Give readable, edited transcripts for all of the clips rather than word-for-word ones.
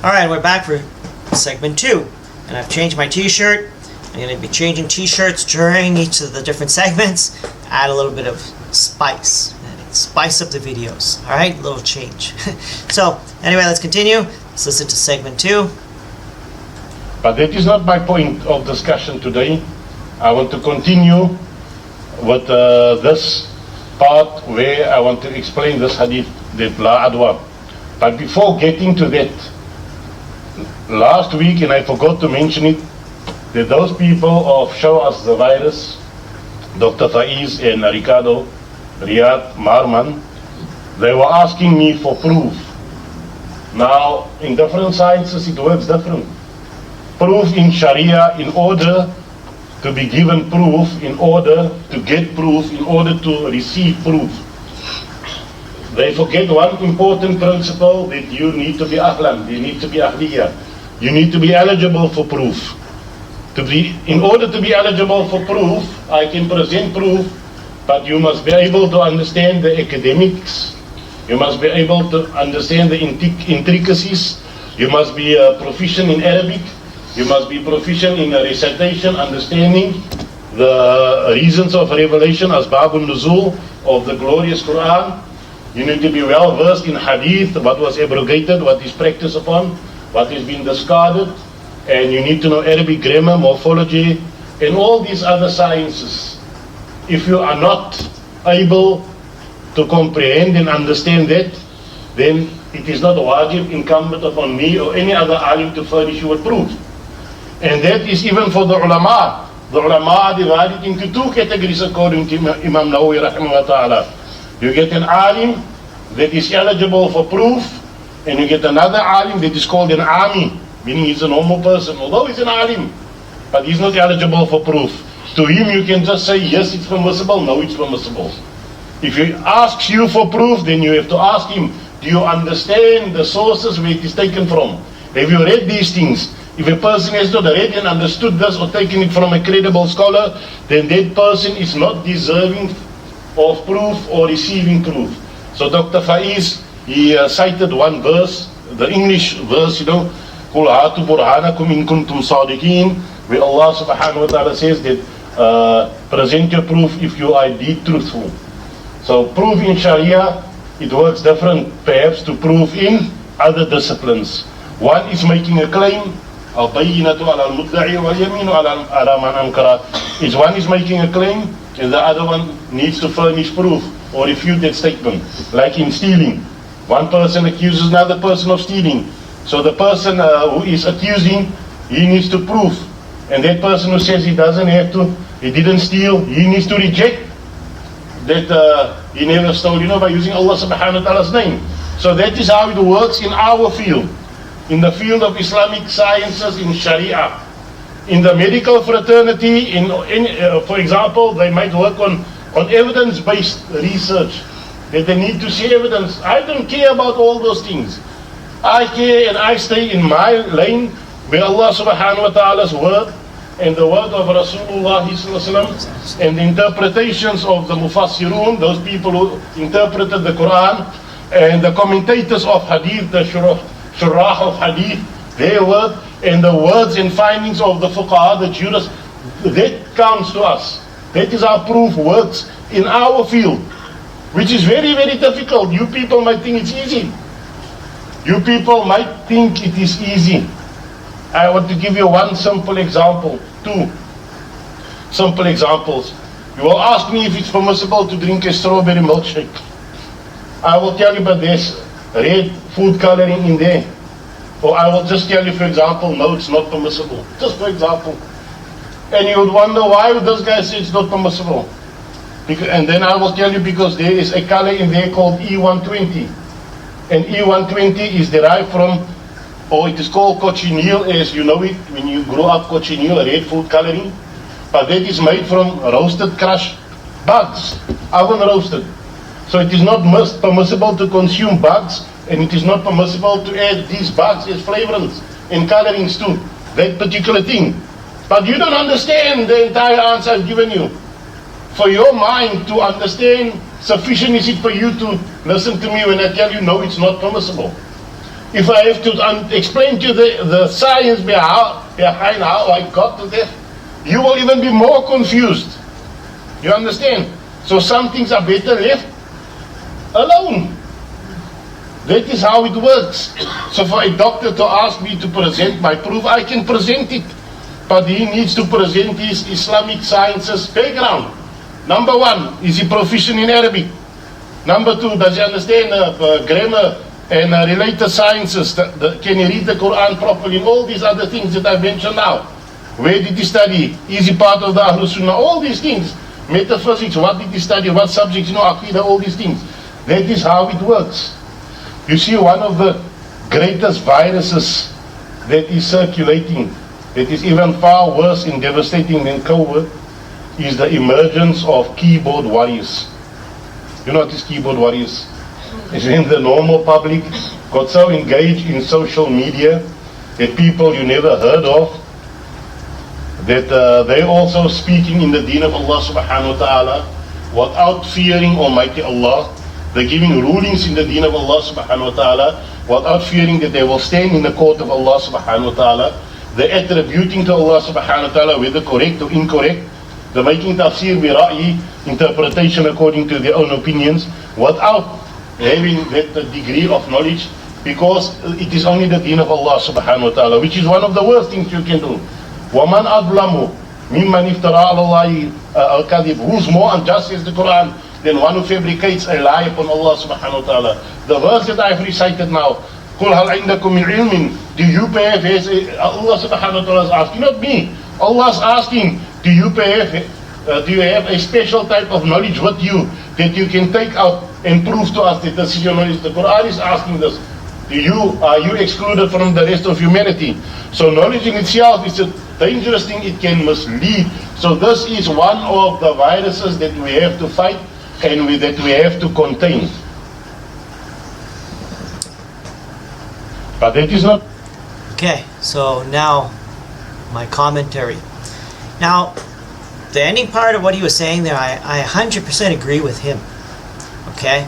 Alright, we're back for segment 2. And I've changed my t-shirt. I'm going to be changing t-shirts during each of the different segments. Add a little bit of spice. Spice up the videos. Alright, a little change. So, anyway, let's continue. Let's listen to segment 2. But that is not my point of discussion today. I want to continue with this part where I want to explain this hadith, that la adwa. But before getting to that, last week, and I forgot to mention it, that those people of Show Us the Virus, Dr. Faiz and Ricardo, Riyad, Marman, they were asking me for proof. Now, in different sciences, it works different. Proof in Sharia, in order to be given proof, in order to get proof, in order to receive proof. They forget one important principle, that you need to be ahlan, you need to be ahliya. You need to be eligible for proof. In order to be eligible for proof, I can present proof, but you must be able to understand the academics. You must be able to understand the intricacies. You must be proficient in Arabic. You must be proficient in recitation, understanding the reasons of revelation, asbabun nuzul of the glorious Quran. You need to be well versed in Hadith, what was abrogated, what is practiced upon, what has been discarded, and you need to know Arabic grammar, morphology, and all these other sciences. If you are not able to comprehend and understand that, then it is not wajib, incumbent upon me or any other alim to furnish you with proof. And that is even for the ulama. The ulama are divided into two categories according to Imam Nawawi rahimahullah ta'ala. You get an alim that is eligible for proof, and you get another alim that is called an ami, meaning he's a normal person, although he's an alim, but he's not eligible for proof. To him you can just say, yes, it's permissible, no, it's permissible. If he asks you for proof, then you have to ask him, do you understand the sources where it is taken from? Have you read these things? If a person has not read and understood this or taken it from a credible scholar, then that person is not deserving of proof or receiving proof. So Dr. Faiz, he cited one verse, the English verse, قُلْ هَاتُوا بُرْهَانَكُمْ إِن كُنْتُمْ صَادِقِينَ, where Allah subhanahu wa ta'ala says that present your proof if you are indeed truthful. So proof in Sharia, it works different perhaps to proof in other disciplines. One is making a claim, الْبَيِّنَةُ عَلَى الْمُدَّعِي وَالْيَمِينُ عَلَى مَنْ أَنْكَرَ. Is one is making a claim, and the other one needs to furnish proof or refute that statement. Like in stealing, one person accuses another person of stealing. So the person who is accusing, he needs to prove. And that person who says he doesn't have to, he didn't steal, he needs to reject that he never stole, by using Allah subhanahu wa ta'ala's name. So that is how it works in our field. In the field of Islamic sciences, in Sharia. In the medical fraternity, for example, they might work on evidence-based research. That they need to see evidence. I don't care about all those things. I care and I stay in my lane where Allah subhanahu wa ta'ala's word and the word of Rasulullah and the interpretations of the Mufassirun, those people who interpreted the Quran, and the commentators of Hadith, the Shurrah of Hadith, their word, and the words and findings of the Fuqaha, the jurists, that counts to us. That is how proof works in our field, which is very, very difficult. You people might think it's easy. You people might think it is easy. I want to give you one simple example, two simple examples. You will ask me if it's permissible to drink a strawberry milkshake. I will tell you, but there's red food coloring in there. Or I will just tell you, for example, no, it's not permissible. Just for example. And you would wonder, why would this guy say it's not permissible? And then I will tell you, because there is a color in there called E120. And E120 is derived from, or it is called cochineal, as you know it, when you grow up, cochineal, red food coloring. But that is made from roasted crushed bugs, oven roasted. So it is not permissible to consume bugs, and it is not permissible to add these bugs as flavorants and colorings to that particular thing. But you don't understand the entire answer I've given you. For your mind to understand, sufficient is it for you to listen to me when I tell you, no, it's not permissible. If I have to explain to you the science behind how I got to that, you will even be more confused. You understand? So some things are better left alone. That is how it works. So for a doctor to ask me to present my proof, I can present it. But he needs to present his Islamic sciences background. Number one, is he proficient in Arabic? Number two, does he understand grammar and related sciences? Can he read the Quran properly? And all these other things that I mentioned now. Where did he study? Is he part of the Ahlul Sunnah? All these things. Metaphysics, what did he study? What subjects? Aqidah, all these things. That is how it works. You see, one of the greatest viruses that is circulating, that is even far worse and devastating than COVID, is the emergence of keyboard warriors. You know what is keyboard warriors? It's when the normal public got so engaged in social media that people you never heard of, that they're also speaking in the deen of Allah subhanahu wa ta'ala without fearing Almighty Allah. They're giving rulings in the deen of Allah subhanahu wa ta'ala without fearing that they will stand in the court of Allah subhanahu wa ta'ala. They're attributing to Allah subhanahu wa ta'ala whether correct or incorrect. They're making tafsir bi ra'yi, interpretation according to their own opinions, without having that degree of knowledge, because it is only the deen of Allah subhanahu wa ta'ala, which is one of the worst things you can do. وَمَنْ أَظْلَمُ مِمَّنْ اِفْتَرَى عَلَى اللَّهِ الْكَذِبِ. Who's more unjust, says the Quran, than one who fabricates a lie upon Allah subhanahu wa ta'ala. The verse that I've recited now, قُلْ هَلْ عِنْدَكُمْ مِنْ عِلْمٍ. Do you perhaps, Allah subhanahu wa ta'ala is asking, not me. Allah is asking, do you have a special type of knowledge with you that you can take out and prove to us that this is your knowledge? The Quran is asking this. Are you excluded from the rest of humanity? So knowledge in itself is a dangerous thing. It can mislead. So this is one of the viruses that we have to fight and that we have to contain. But that is not... Okay, so now my commentary. Now, the ending part of what he was saying there, I 100% agree with him. Okay?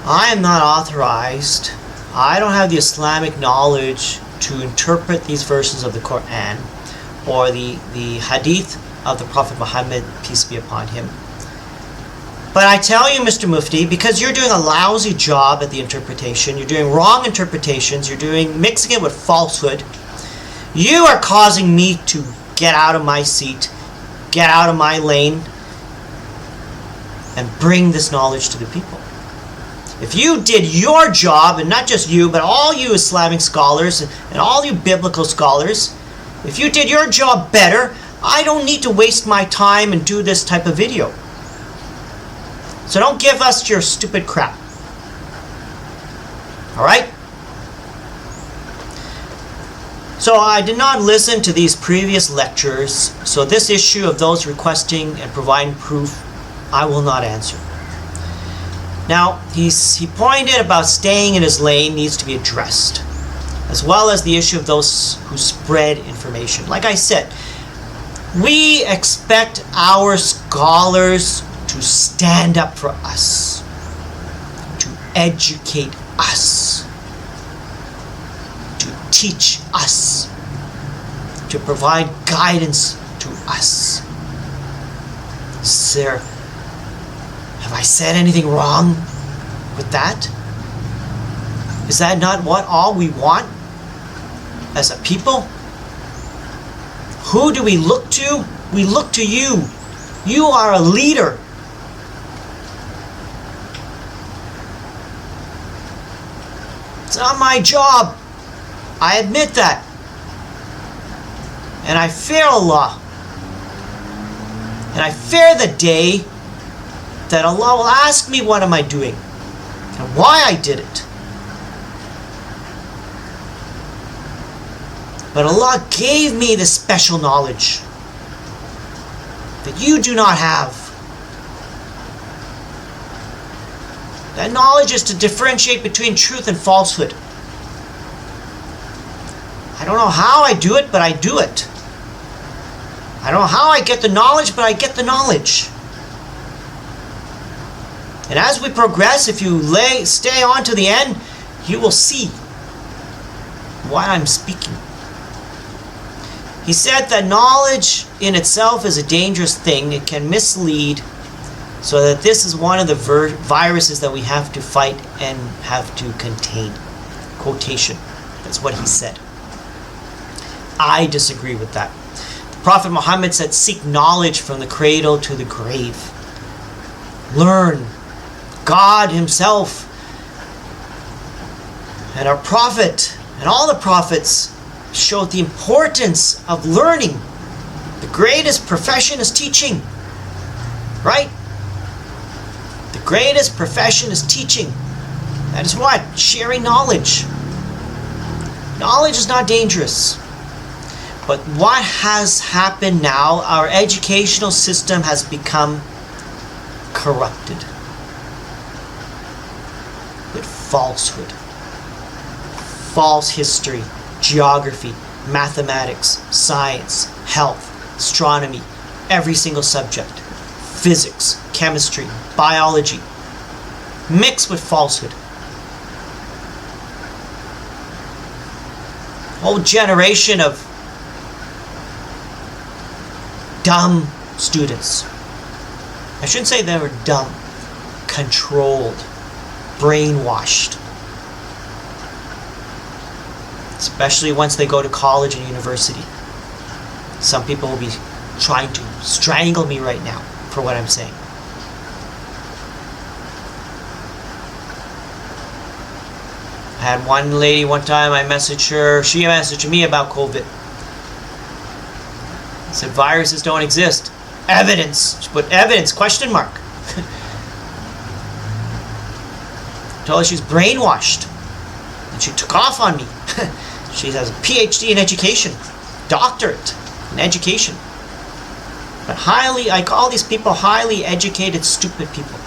I am not authorized, I don't have the Islamic knowledge to interpret these verses of the Quran or the Hadith of the Prophet Muhammad, peace be upon him. But I tell you, Mr. Mufti, because you're doing a lousy job at the interpretation, you're doing wrong interpretations, you're mixing it with falsehood, you are causing me to get out of my seat, get out of my lane, and bring this knowledge to the people. If you did your job, and not just you, but all you Islamic scholars and all you biblical scholars, if you did your job better, I don't need to waste my time and do this type of video. So don't give us your stupid crap. Alright? So I did not listen to these previous lectures, so this issue of those requesting and providing proof, I will not answer. Now, he pointed about staying in his lane needs to be addressed, as well as the issue of those who spread information. Like I said, we expect our scholars to stand up for us, to educate us, to teach us, to provide guidance to us. Sir, have I said anything wrong with that? Is that not what all we want as a people? Who do we look to? We look to you. You are a leader. It's not my job. I admit that. And I fear Allah. And I fear the day that Allah will ask me what am I doing and why I did it. But Allah gave me this special knowledge that you do not have. That knowledge is to differentiate between truth and falsehood. I don't know how I do it, but I do it. I don't know how I get the knowledge, but I get the knowledge. And as we progress, if you stay on to the end, you will see what I'm speaking. He said that knowledge in itself is a dangerous thing. It can mislead, so that this is one of the viruses that we have to fight and have to contain. Quotation. That's what he said. I disagree with that. The Prophet Muhammad said, seek knowledge from the cradle to the grave. Learn. God himself and our Prophet and all the prophets showed the importance of learning. The greatest profession is teaching. Right? The greatest profession is teaching. That is what? Sharing knowledge. Knowledge is not dangerous. But what has happened now, our educational system has become corrupted with falsehood. False history, geography, mathematics, science, health, astronomy, every single subject, physics, chemistry, biology, mixed with falsehood. Whole generation of dumb students. I shouldn't say they were dumb, controlled, brainwashed. Especially once they go to college and university. Some people will be trying to strangle me right now for what I'm saying. I had one lady one time, I messaged her, she messaged me about COVID. I said, viruses don't exist. Evidence. She put evidence, question mark. Told her she's brainwashed. And she took off on me. She has a PhD in education, doctorate in education. But I call these people highly educated, stupid people.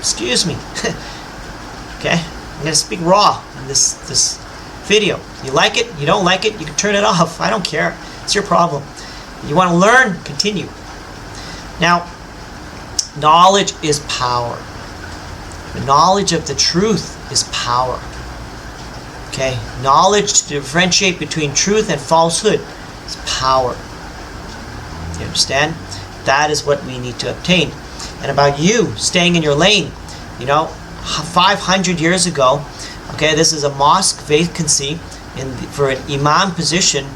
Excuse me. Okay? I'm going to speak raw in this video. You like it, you don't like it, you can turn it off. I don't care. It's your problem. You want to learn? Continue. Now, knowledge is power. The knowledge of the truth is power. Okay? Knowledge to differentiate between truth and falsehood is power. You understand? That is what we need to obtain. And about you staying in your lane, 500 years ago, okay, this is a mosque vacancy for an imam position.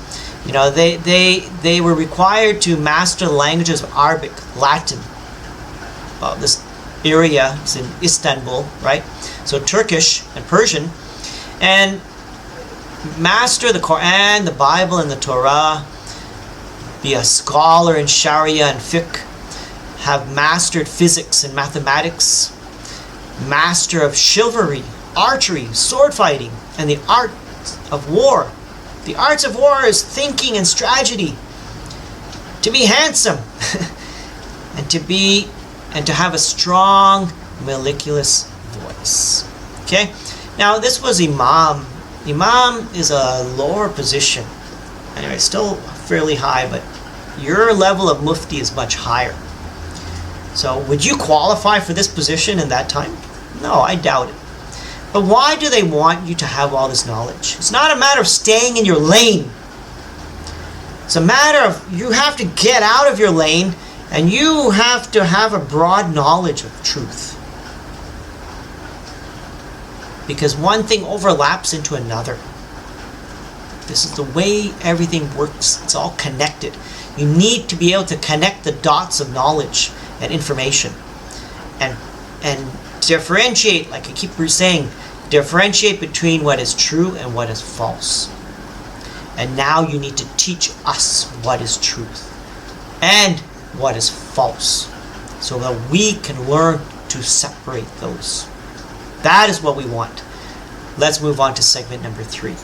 They were required to master the languages of Arabic, Latin. This area is in Istanbul, right? So Turkish and Persian, and master the Quran, the Bible, and the Torah. Be a scholar in Sharia and fiqh. Have mastered physics and mathematics. Master of chivalry, archery, sword fighting, and the art of war. The arts of war is thinking and strategy. To be handsome, and to have a strong, mellifluous voice. Okay. Now this was imam. Imam is a lower position. Anyway, still fairly high, but your level of mufti is much higher. So would you qualify for this position in that time? No, I doubt it. But why do they want you to have all this knowledge? It's not a matter of staying in your lane. It's a matter of you have to get out of your lane and you have to have a broad knowledge of truth. Because one thing overlaps into another. This is the way everything works. It's all connected. You need to be able to connect the dots of knowledge and information. And differentiate, like I keep saying, differentiate between what is true and what is false. And now you need to teach us what is truth and what is false, so that we can learn to separate those. That is what we want. Let's move on to segment number 3.